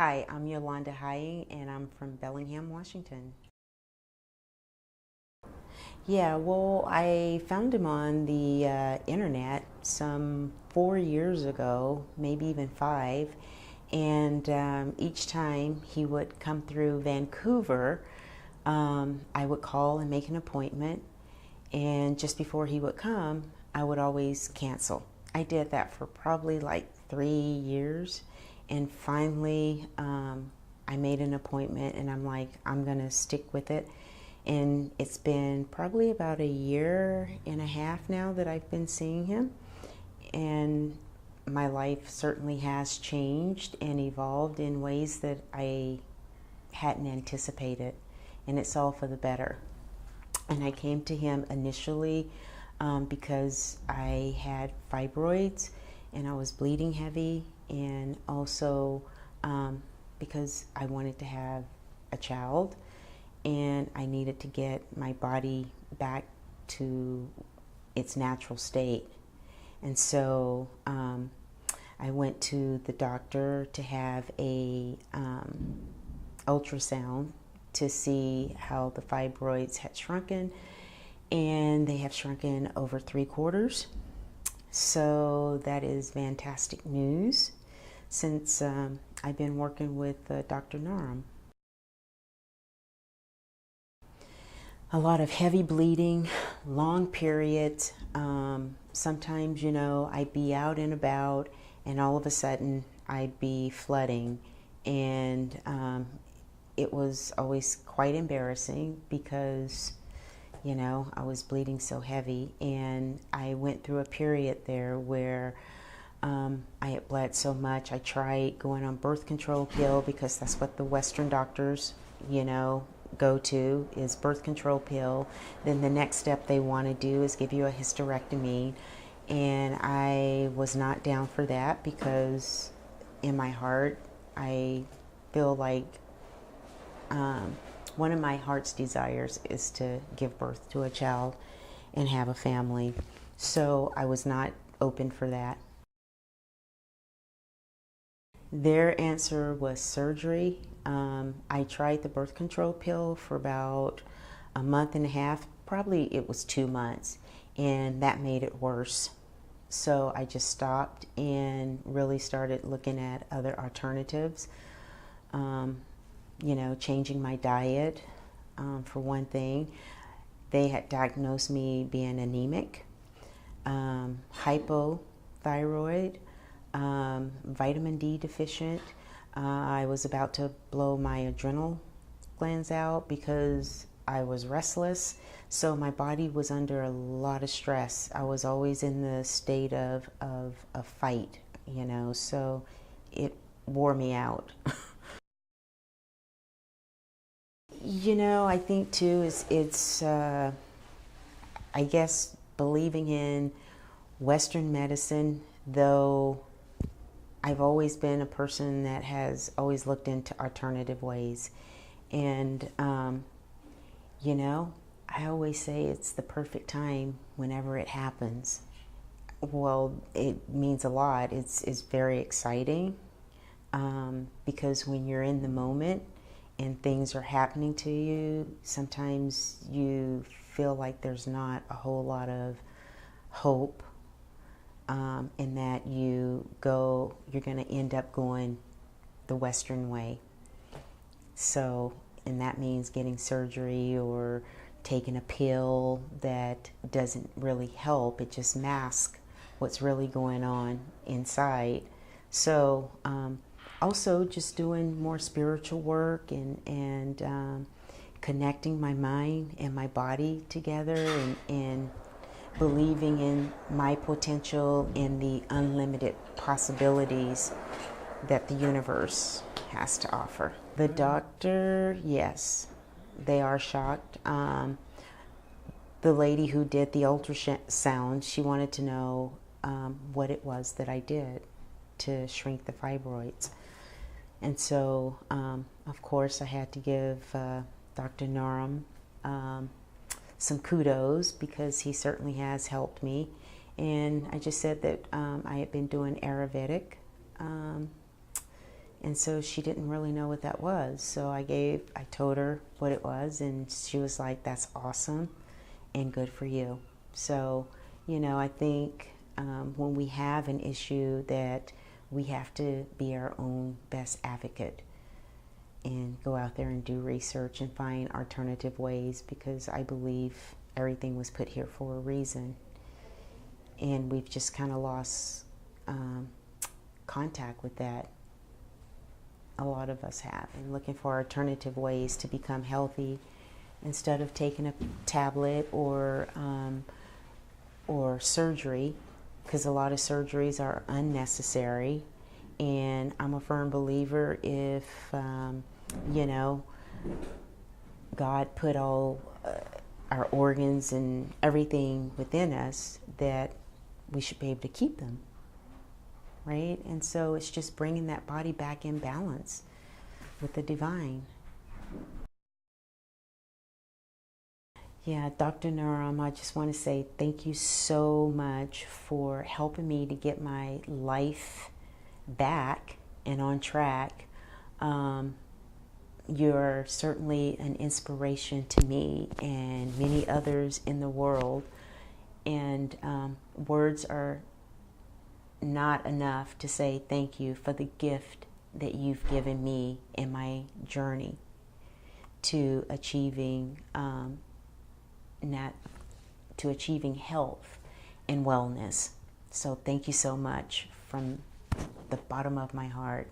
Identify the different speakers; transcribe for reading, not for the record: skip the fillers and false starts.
Speaker 1: Hi, I'm Yolanda Hying, and I'm from Bellingham, Washington. Yeah, well, I found him on the internet some 4 years ago, maybe even five. And each time he would come through Vancouver, I would call and make an appointment. And just before he would come, I would always cancel. I did that for probably like 3 years. And finally, I made an appointment and I'm like, I'm going to stick with it. And it's been probably about a year and a half now that I've been seeing him. And my life certainly has changed and evolved in ways that I hadn't anticipated. And it's all for the better. And I came to him initially because I had fibroids and I was bleeding heavy, and also because I wanted to have a child and I needed to get my body back to its natural state. And so I went to the doctor to have a ultrasound to see how the fibroids had shrunken, and they have shrunken over 3/4. So that is fantastic news since I've been working with Dr. Naram. A lot of heavy bleeding, long periods. Sometimes, I'd be out and about, and all of a sudden I'd be flooding. And it was always quite embarrassing because, I was bleeding so heavy. And I went through a period there where I had bled so much. I tried going on birth control pill because that's what the Western doctors, go to is birth control pill. Then the next step they want to do is give you a hysterectomy. And I was not down for that because in my heart, I feel like one of my heart's desires is to give birth to a child and have a family. So I was not open for that. Their answer was surgery. I tried the birth control pill for about a month and a half, probably it was 2 months, and that made it worse. So I just stopped and really started looking at other alternatives. Changing my diet, for one thing. They had diagnosed me being anemic, hypothyroid, vitamin D deficient. I was about to blow my adrenal glands out because I was restless. So my body was under a lot of stress. I was always in the state of a fight, so it wore me out. I think too is it's I guess believing in Western medicine, though I've always been a person that has always looked into alternative ways. And, I always say it's the perfect time whenever it happens. Well, it means a lot. It's very exciting because when you're in the moment and things are happening to you, sometimes you feel like there's not a whole lot of hope, in that you're going to end up going the Western way. So, and that means getting surgery or taking a pill that doesn't really help. It just masks what's really going on inside. So, also just doing more spiritual work and connecting my mind and my body together and believing in my potential and the unlimited possibilities that the universe has to offer. The doctor, yes, they are shocked. The lady who did the ultrasound, she wanted to know what it was that I did to shrink the fibroids. And so, of course, I had to give Dr. Naram some kudos because he certainly has helped me. And I just said that I had been doing Ayurvedic And so she didn't really know what that was. So I told her what it was, and she was like, that's awesome and good for you. So, I think when we have an issue, that we have to be our own best advocate and go out there and do research and find alternative ways, because I believe everything was put here for a reason. And we've just kind of lost contact with that. A lot of us have, and looking for alternative ways to become healthy instead of taking a tablet or surgery, because a lot of surgeries are unnecessary. And I'm a firm believer, if God put all our organs and everything within us, that we should be able to keep them, right? And so it's just bringing that body back in balance with the divine. Yeah, Dr. Naram, I just want to say thank you so much for helping me to get my life back and on track. You're certainly an inspiration to me and many others in the world. And words are not enough to say thank you for the gift that you've given me in my journey to achieving health and wellness. So thank you so much from the bottom of my heart.